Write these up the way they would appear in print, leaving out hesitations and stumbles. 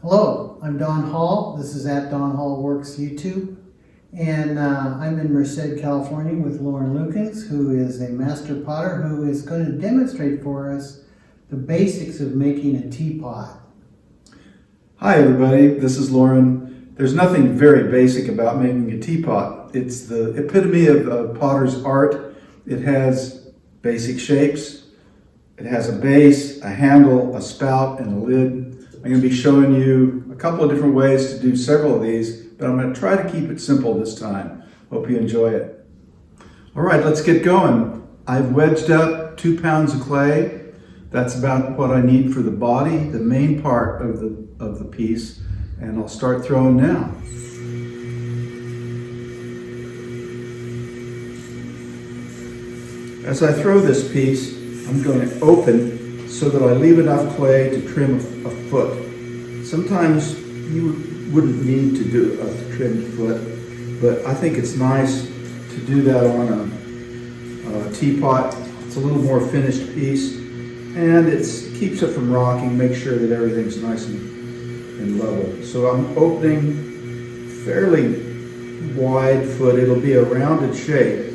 Hello, I'm Don Hall. This is at Don Hall Works YouTube. And I'm in Merced, California with Loren Lukens, who is a master potter who is going to demonstrate for us the basics of making a teapot. Hi everybody, this is Loren. There's nothing very basic about making a teapot. It's the epitome of potter's art. It has basic shapes. It has a base, a handle, a spout, and a lid. I'm going to be showing you a couple of different ways to do several of these, but I'm going to try to keep it simple this time. Hope you enjoy it. All right, let's get going. I've wedged up 2 pounds of clay. That's about what I need for the body, the main part of the piece, and I'll start throwing now. As I throw this piece, I'm going to open so that I leave enough clay to trim a foot. Sometimes you wouldn't need to do a trimmed foot, but I think it's nice to do that on a teapot. It's a little more finished piece, and it keeps it from rocking, make sure that everything's nice and level. So I'm opening fairly wide foot. It'll be a rounded shape,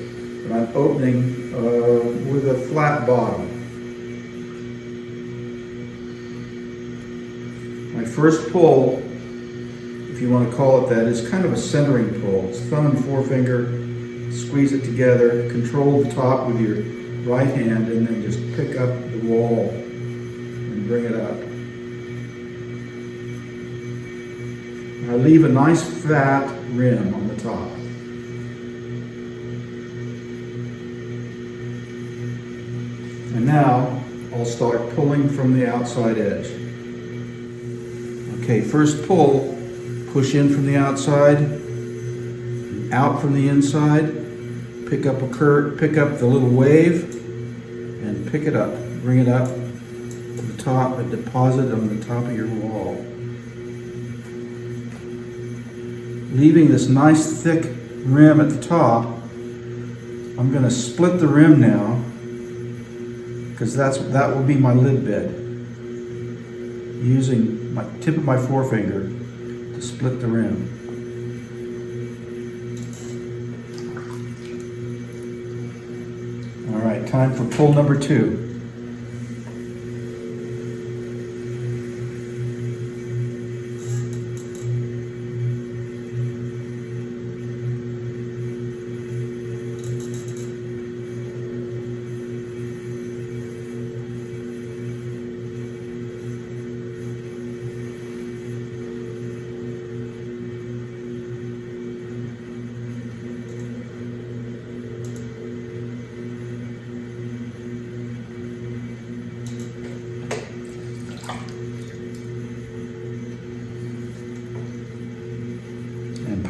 but I'm opening with a flat bottom. My first pull, if you want to call it that, is kind of a centering pull. It's thumb and forefinger, squeeze it together, control the top with your right hand, and then just pick up the wall and bring it up. I leave a nice fat rim on the top. And now I'll start pulling from the outside edge. Okay, first pull, push in from the outside, out from the inside, pick up the little wave, and pick it up. Bring it up to the top and deposit on the top of your wall. Leaving this nice thick rim at the top, I'm going to split the rim now, because that will be my lid bed. Using my tip of my forefinger to split the rim. All right, time for pull number 2.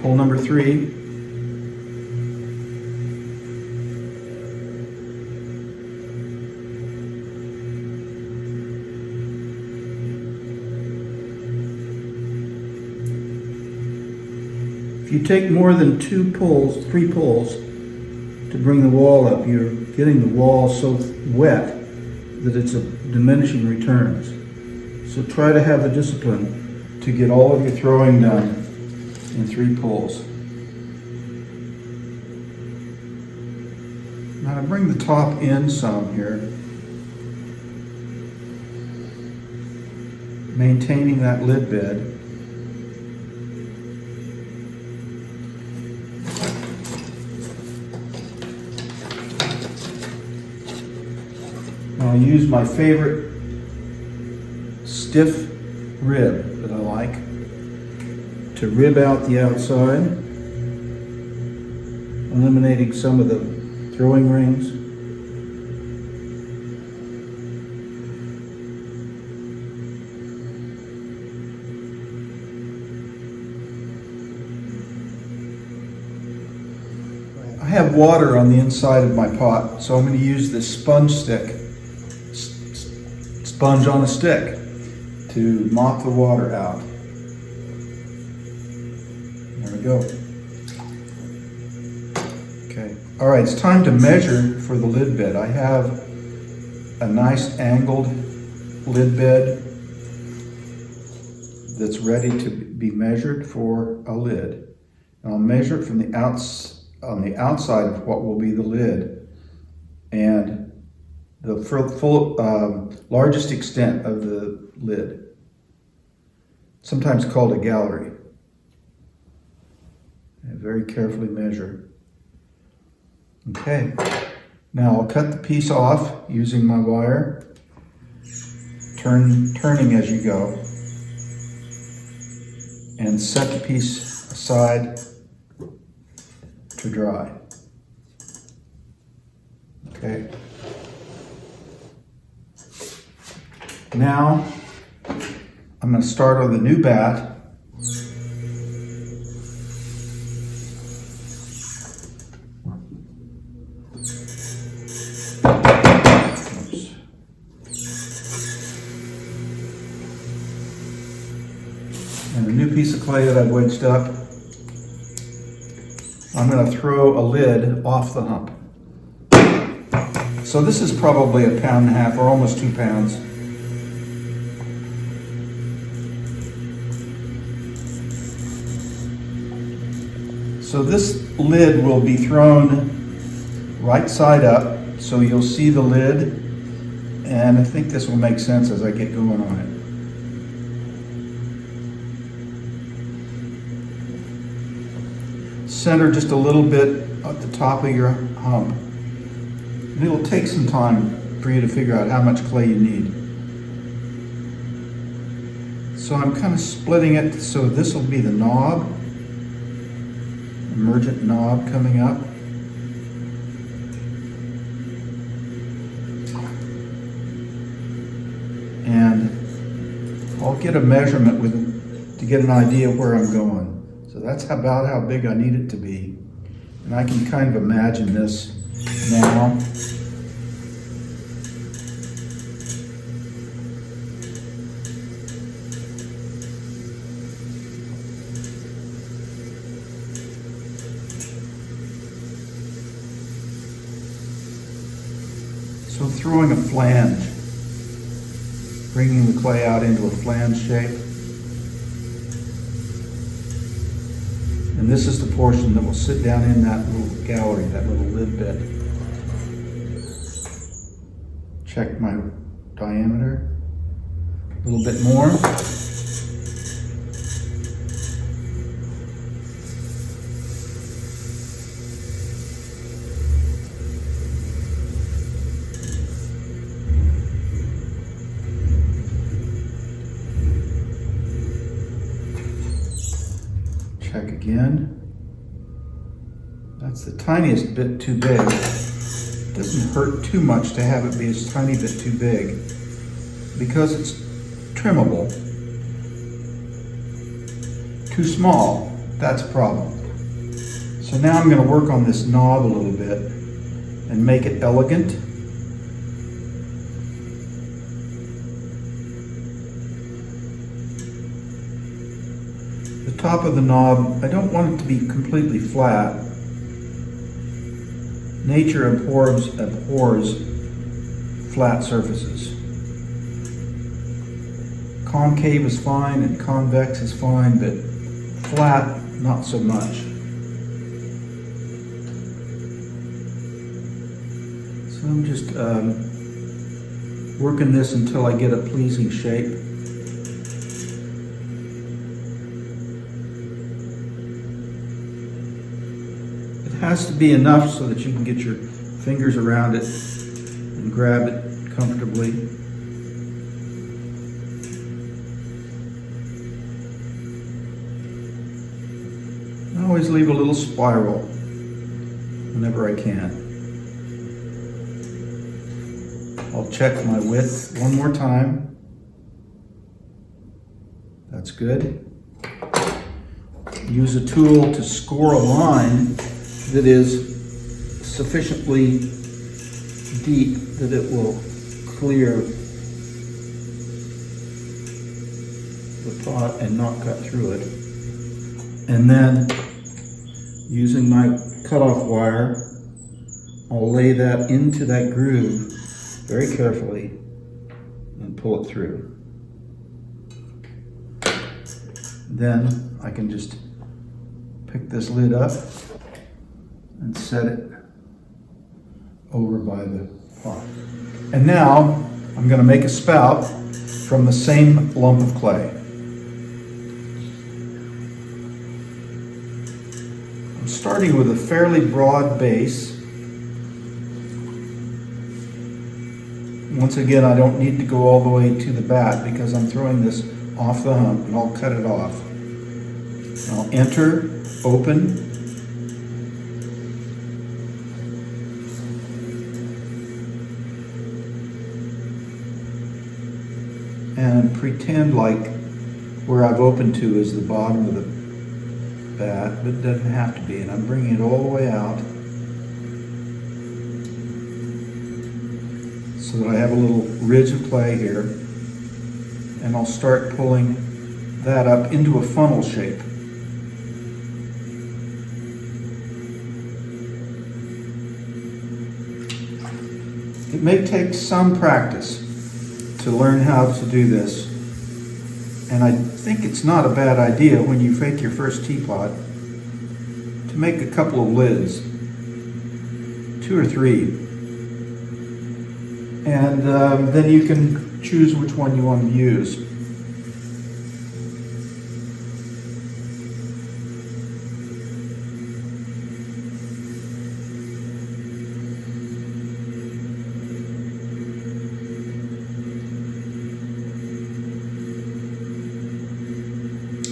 Pull number 3. If you take more than 3 pulls to bring the wall up, you're getting the wall so wet that it's a diminishing returns. So try to have the discipline to get all of your throwing done in 3 pulls. Now to bring the top in some here, maintaining that lid bed. I'll use my favorite stiff rib that I like to rib out the outside, eliminating some of the throwing rings. I have water on the inside of my pot, so I'm going to use this sponge on a stick to mop the water out. There we go. Okay. All right, it's time to measure for the lid bed. I have a nice angled lid bed that's ready to be measured for a lid. And I'll measure it from the on the outside of what will be the lid and the largest extent of the lid, sometimes called a gallery. And very carefully measure. Okay, now I'll cut the piece off using my wire, turning as you go, and set the piece aside to dry. Okay. Now I'm going to start on the new bat. And a new piece of clay that I've wedged up, I'm going to throw a lid off the hump. So this is probably 1.5 pounds or almost 2 pounds. So this lid will be thrown right side up, so you'll see the lid, and I think this will make sense as I get going on it. Center just a little bit at the top of your hump. And it'll take some time for you to figure out how much clay you need. So I'm kind of splitting it, so this will be the knob, emergent knob coming up. And I'll get a measurement to get an idea of where I'm going. So that's about how big I need it to be. And I can kind of imagine this now. So throwing a flange, bringing the clay out into a flange shape. And this is the portion that will sit down in that little gallery, that little lid bit. Check my diameter. A little bit more. Check again. That's the tiniest bit too big. It doesn't hurt too much to have it be a tiny bit too big because it's trimmable. Too small, that's a problem. So now I'm going to work on this knob a little bit and make it elegant. The top of the knob, I don't want it to be completely flat. Nature abhors flat surfaces. Concave is fine and convex is fine, but flat, not so much. So I'm just working this until I get a pleasing shape. It has to be enough so that you can get your fingers around it and grab it comfortably. I always leave a little spiral whenever I can. I'll check my width one more time. That's good. Use a tool to score a line that is sufficiently deep that it will clear the pot and not cut through it. And then, using my cutoff wire, I'll lay that into that groove very carefully and pull it through. Then I can just pick this lid up and set it over by the pot. And now I'm going to make a spout from the same lump of clay. I'm starting with a fairly broad base. Once again, I don't need to go all the way to the bat because I'm throwing this off the hump, and I'll cut it off. I'll enter, open, and pretend like where I've opened to is the bottom of the bat, but it doesn't have to be. And I'm bringing it all the way out so that I have a little ridge of clay here. And I'll start pulling that up into a funnel shape. It may take some practice to learn how to do this, and I think it's not a bad idea when you make your first teapot to make a couple of lids, 2 or 3, and then you can choose which one you want to use.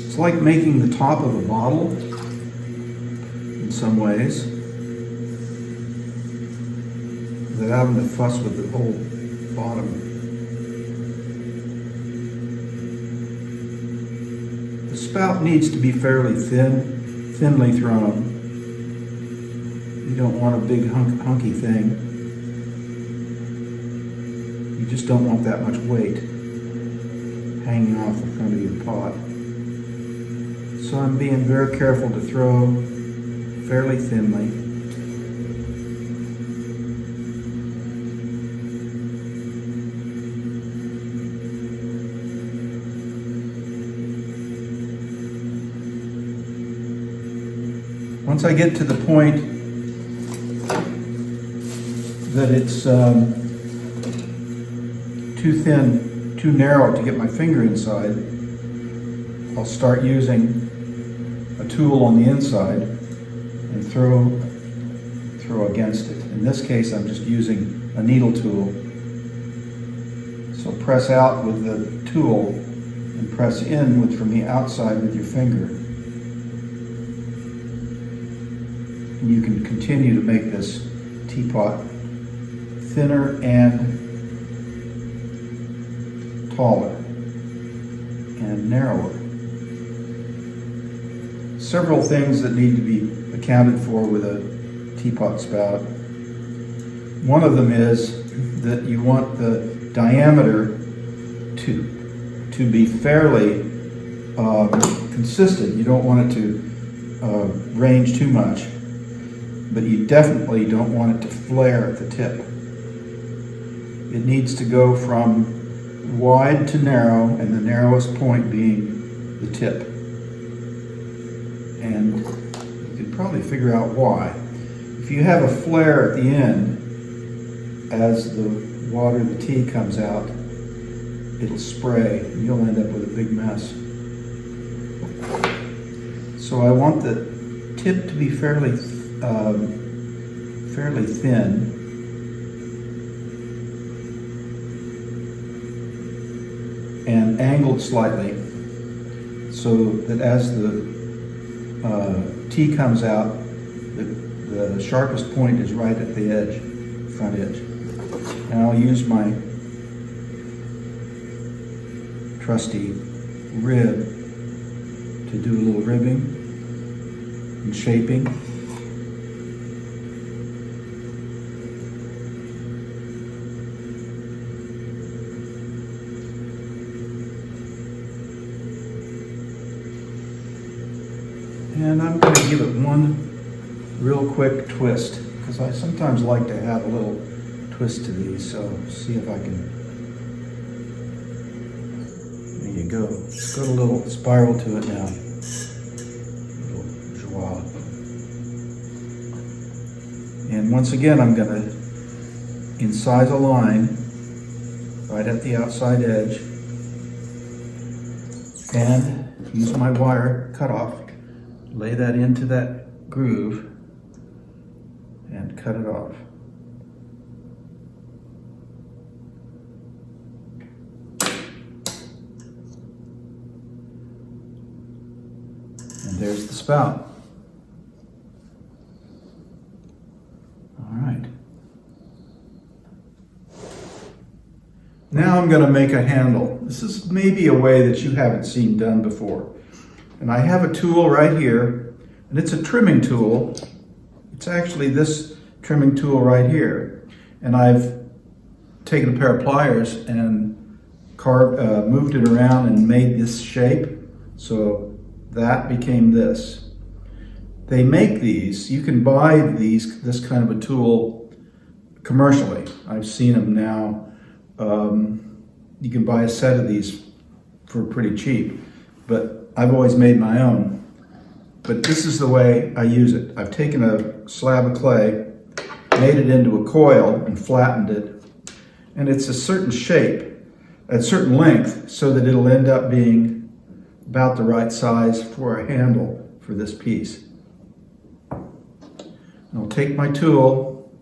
It's like making the top of a bottle in some ways, without having to fuss with the whole bottom. The spout needs to be fairly thinly thrown. You don't want a big hunky thing. You just don't want that much weight hanging off the front of your pot. So I'm being very careful to throw fairly thinly. Once I get to the point that it's too thin, too narrow to get my finger inside, I'll start using a tool on the inside and throw against it. In this case, I'm just using a needle tool. So press out with the tool and press in from the outside with your finger. And you can continue to make this teapot thinner and taller and narrower. Several things that need to be accounted for with a teapot spout. One of them is that you want the diameter to be fairly consistent. You don't want it to range too much, but you definitely don't want it to flare at the tip. It needs to go from wide to narrow, and the narrowest point being the tip. And you can probably figure out why. If you have a flare at the end, as the water, the tea comes out, it'll spray and you'll end up with a big mess. So I want the tip to be fairly thin. And angled slightly, so that as the tea comes out, the sharpest point is right at the edge, front edge. And I'll use my trusty rib to do a little ribbing and shaping. And I'm going to give it one real quick twist, because I sometimes like to have a little twist to these, so see if I can. There you go. Let's go a little spiral to it now. Little joie. And once again, I'm going to incise a line right at the outside edge and use my wire cutoff, lay that into that groove and cut it off. And there's the spout. All right. Now I'm going to make a handle. This is maybe a way that you haven't seen done before. And I have a tool right here, and it's a trimming tool. It's actually this trimming tool right here. And I've taken a pair of pliers and moved it around and made this shape. So that became this. They make these, you can buy this kind of a tool commercially. I've seen them now. You can buy a set of these for pretty cheap, but I've always made my own. But this is the way I use it. I've taken a slab of clay, made it into a coil and flattened it, and it's a certain shape, a certain length, so that it'll end up being about the right size for a handle for this piece. I'll take my tool,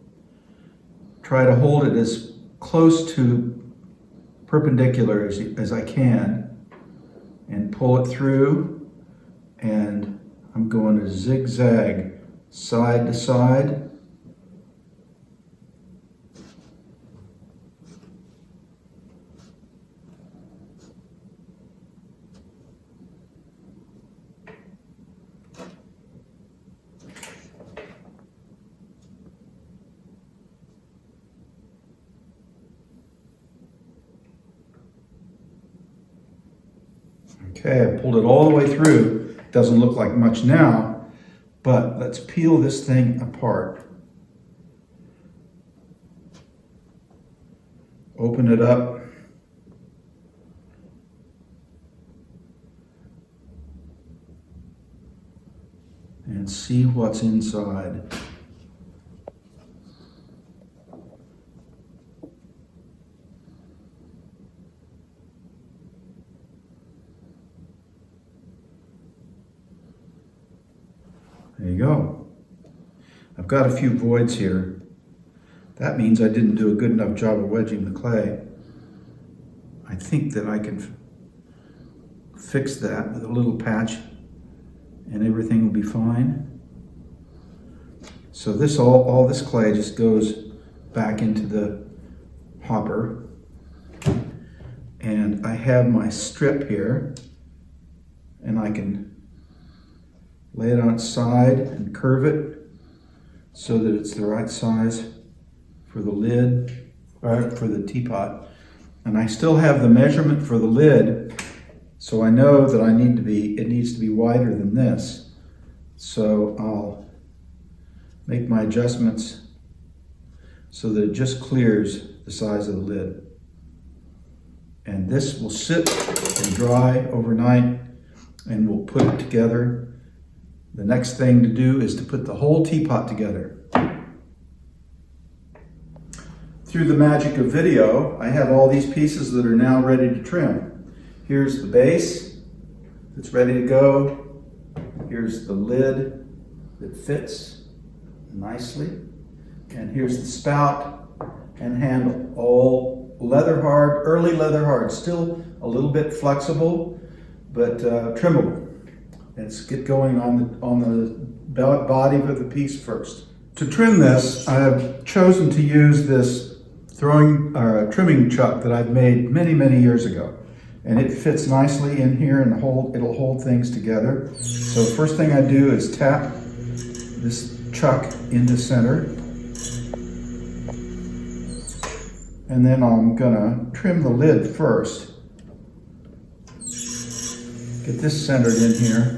try to hold it as close to perpendicular as I can, and pull it through, and I'm going to zigzag side to side. Okay, I pulled it all the way through. Doesn't look like much now, but let's peel this thing apart. Open it up. And see what's inside. There you go. I've got a few voids here. That means I didn't do a good enough job of wedging the clay. I think that I can fix that with a little patch and everything will be fine. So this all this clay just goes back into the hopper. And I have my strip here, and I can lay it on its side and curve it so that it's the right size for the lid, or for the teapot. And I still have the measurement for the lid, so I know that it needs to be wider than this. So I'll make my adjustments so that it just clears the size of the lid. And this will sit and dry overnight, and we'll put it together. The next thing to do is to put the whole teapot together. Through the magic of video, I have all these pieces that are now ready to trim. Here's the base that's ready to go. Here's the lid that fits nicely. And here's the spout and handle. All leather hard, early leather hard. Still a little bit flexible, but trimmable. Let's get going on the body of the piece first. To trim this, I have chosen to use this trimming chuck that I've made many years ago. And it fits nicely in here and it'll hold things together. So first thing I do is tap this chuck into center. And then I'm gonna trim the lid first. Get this centered in here.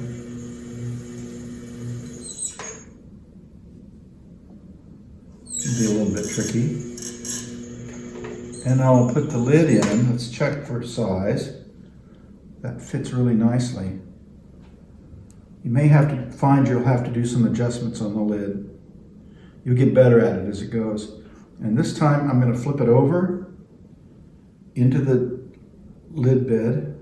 Can be a little bit tricky. And I'll put the lid in. Let's check for size. That fits really nicely. You may have to find you'll have to do some adjustments on the lid. You'll get better at it as it goes. And this time I'm going to flip it over into the lid bed.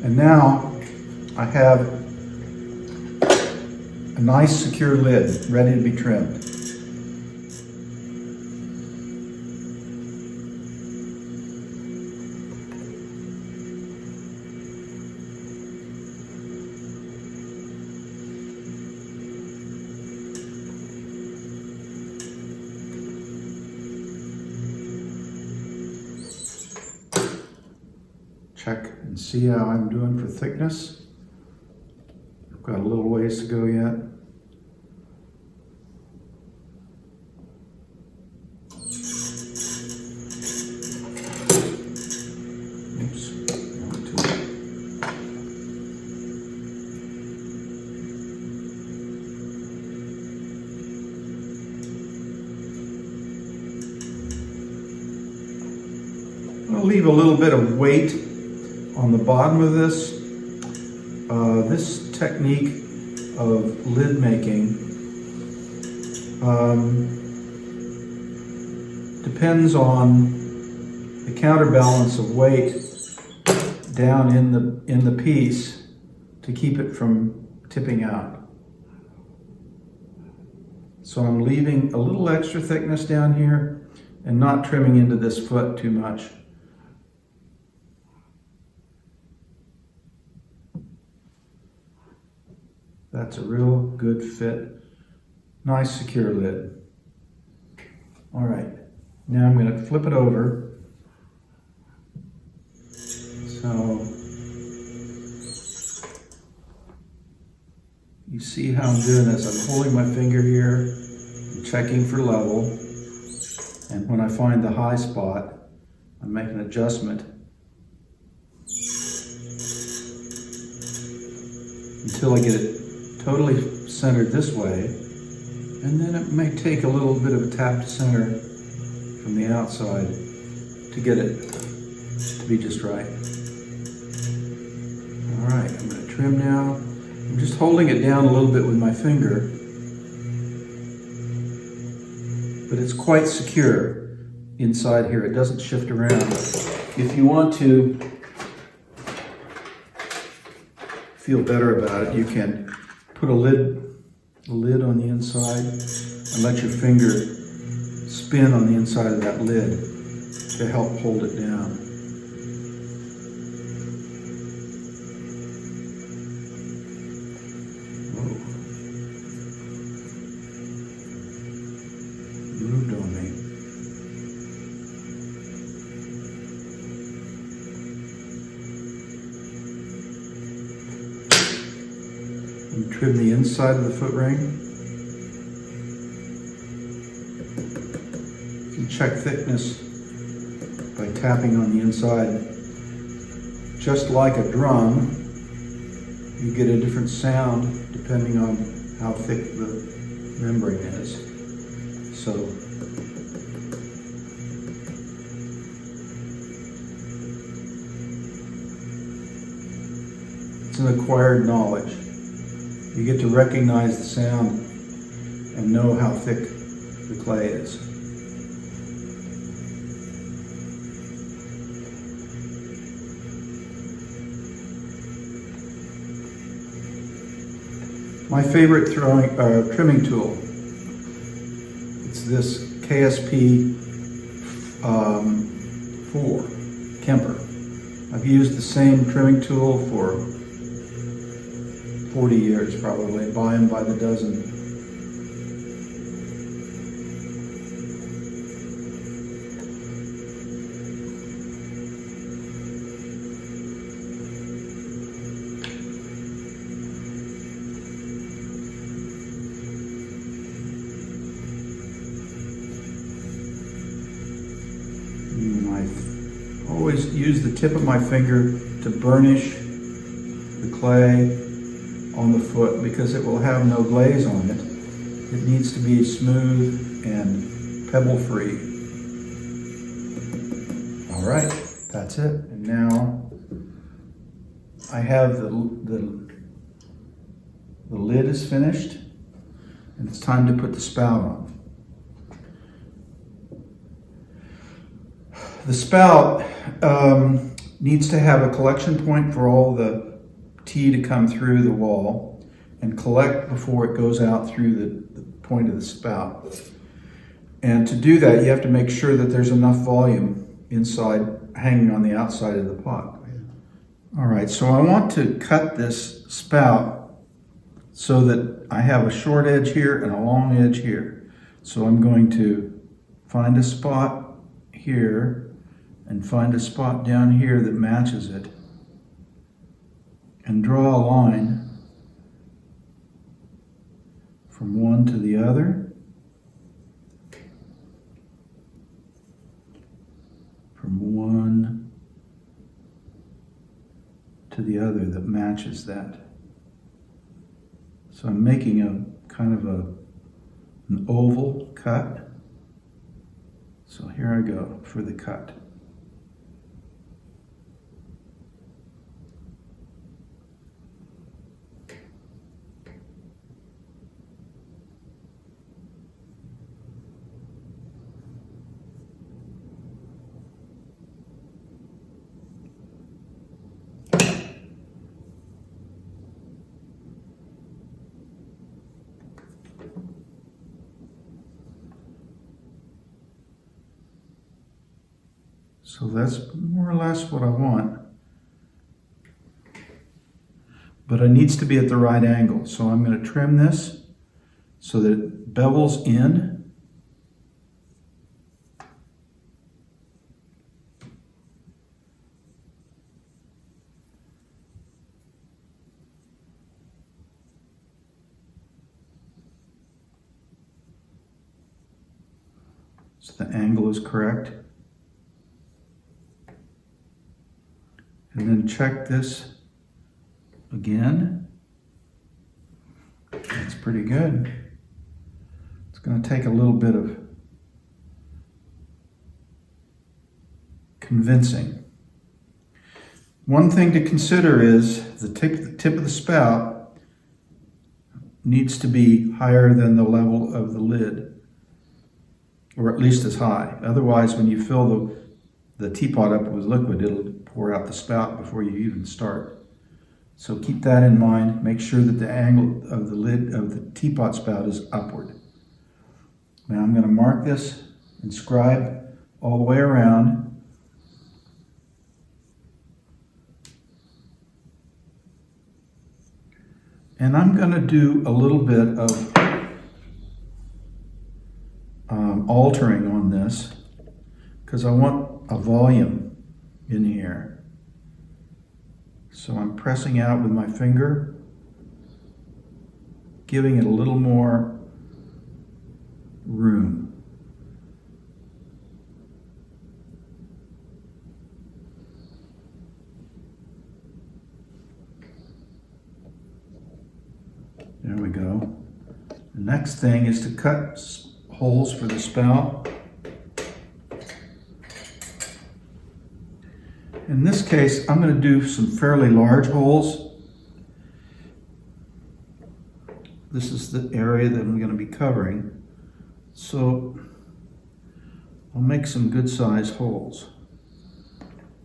And now I have a nice secure lid ready to be trimmed. Check and see how I'm doing for thickness. I've got a little ways to go yet. Oops. I'll leave a little bit of weight on the bottom of this. This technique of lid making depends on the counterbalance of weight down in the piece to keep it from tipping out. So I'm leaving a little extra thickness down here and not trimming into this foot too much. That's a real good fit. Nice secure lid. All right, now I'm going to flip it over. So you see how I'm doing this. I'm holding my finger here, I'm checking for level, and when I find the high spot, I make an adjustment until I get it totally centered this way, and then it may take a little bit of a tap to center from the outside to get it to be just right. All right, I'm going to trim now. I'm just holding it down a little bit with my finger, but it's quite secure inside here. It doesn't shift around. If you want to feel better about it, you can put a lid on the inside and let your finger spin on the inside of that lid to help hold it down. Whoa. Moved on me. Trim the inside of the foot ring. You can check thickness by tapping on the inside. Just like a drum, you get a different sound depending on how thick the membrane is. So it's an acquired knowledge. You get to recognize the sound and know how thick the clay is. My favorite trimming tool, it's this KSP 4 Kemper. I've used the same trimming tool for 40 years probably, buy them by the dozen. I've always used the tip of my finger to burnish the clay on the foot because it will have no glaze on it. It needs to be smooth and pebble free. All right, that's it. And now I have the lid is finished, and it's time to put the spout on. The spout needs to have a collection point for all the tea to come through the wall and collect before it goes out through the point of the spout. And to do that, you have to make sure that there's enough volume inside, hanging on the outside of the pot. All right, so I want to cut this spout so that I have a short edge here and a long edge here. So I'm going to find a spot here and find a spot down here that matches it and draw a line from one to the other, from one to the other that matches that. So I'm making a kind of an oval cut. So here I go for the cut. So that's more or less what I want. But it needs to be at the right angle. So I'm going to trim this so that it bevels in. So the angle is correct. And then check this again. That's pretty good. It's going to take a little bit of convincing. One thing to consider is the tip of the spout needs to be higher than the level of the lid, or at least as high. Otherwise, when you fill the teapot up with liquid, it'll pour out the spout before you even start. So keep that in mind. Make sure that the angle of the lid of the teapot spout is upward. Now I'm going to mark this and scribe all the way around. And I'm going to do a little bit of altering on this because I want a volume in here. So I'm pressing out with my finger, giving it a little more room. There we go. The next thing is to cut holes for the spout. In this case, I'm going to do some fairly large holes. This is the area that I'm going to be covering. So I'll make some good sized holes.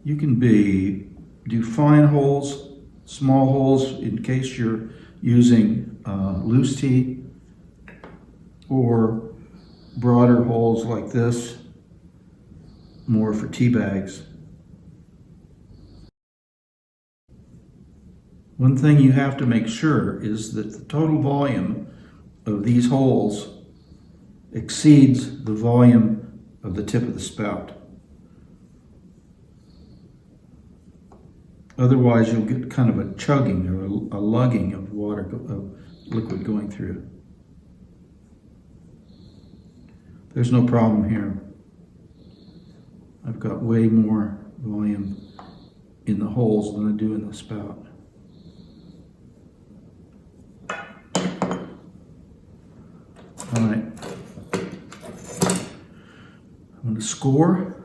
You can do fine holes, small holes in case you're using loose tea, or broader holes like this, more for tea bags. One thing you have to make sure is that the total volume of these holes exceeds the volume of the tip of the spout. Otherwise, you'll get kind of a chugging or a lugging of water, of liquid going through. There's no problem here. I've got way more volume in the holes than I do in the spout. All right. on the score.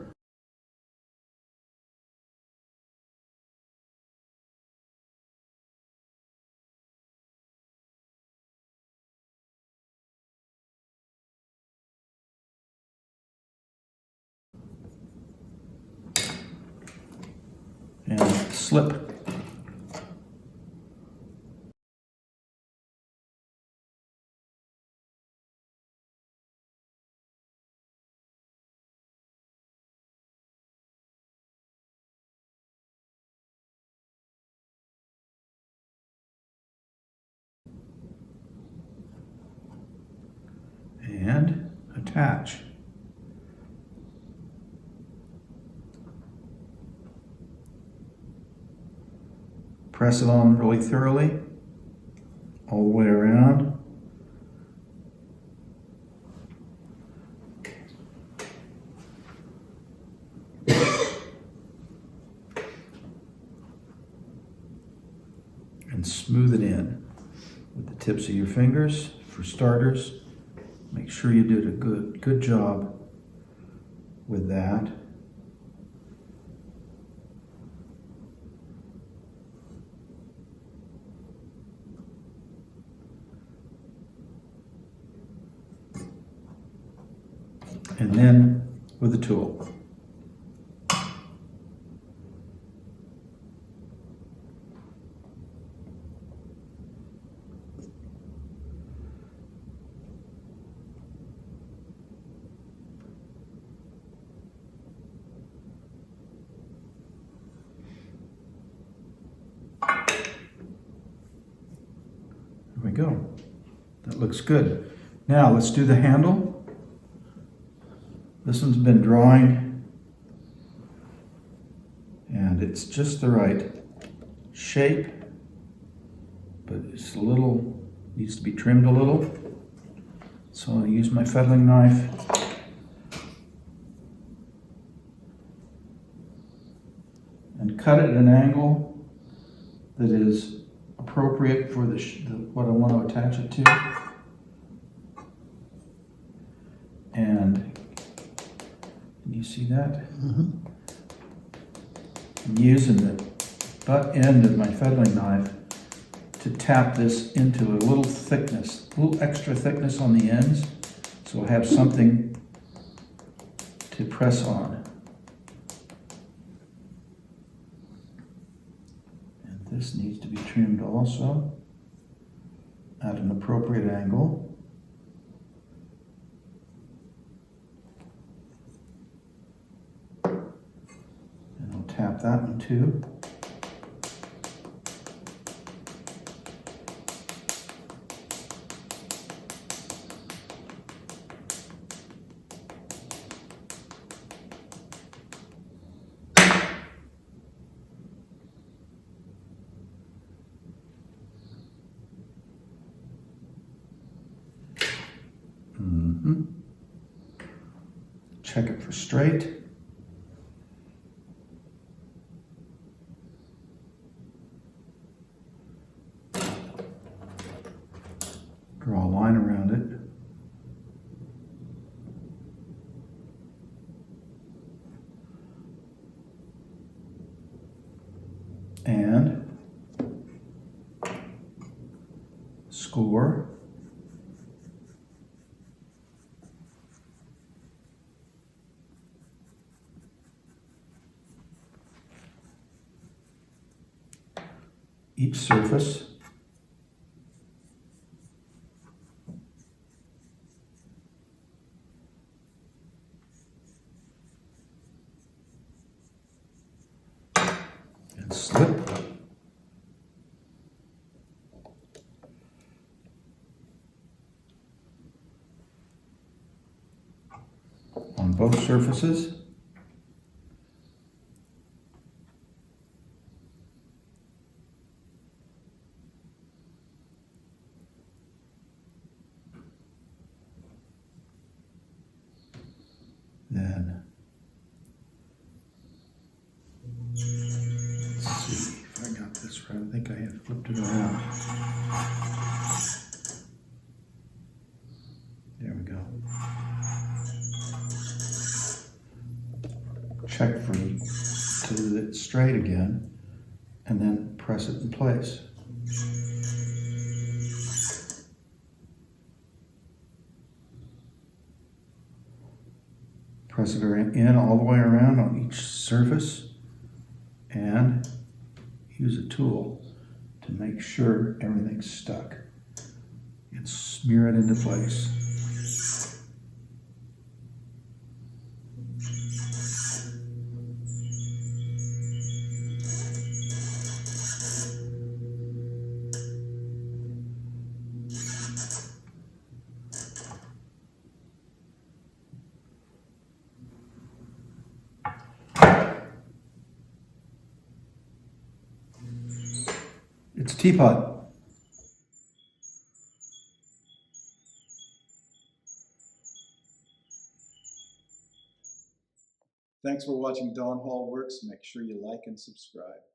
And slip. And attach. Press it on really thoroughly, all the way around. And smooth it in with the tips of your fingers. For starters, make sure you did a good job with that. And then with the tool. There we go. That looks good. Now let's do the handle. This one's been drawing, and it's just the right shape, but it's needs to be trimmed a little. So I'll use my fettling knife. And cut it at an angle that is appropriate for what I want to attach it to. And you see that? Mm-hmm. I'm using the butt end of my fettling knife to tap this into a little thickness, a little extra thickness on the ends, so I'll have something to press on. And this needs to be trimmed also at an appropriate angle. Tap that one too. Check it for straight. Draw a line around it. And score. Each surface. And slip. On both surfaces. Then, let's see if I got this right. I think I have flipped it around. There we go. check for till it's straight again, and then press it in place. Press it in all the way around on each surface, and use a tool to make sure everything's stuck, and smear it into place. It's Teapot. Thanks for watching Don Hall Works. Make sure you like and subscribe.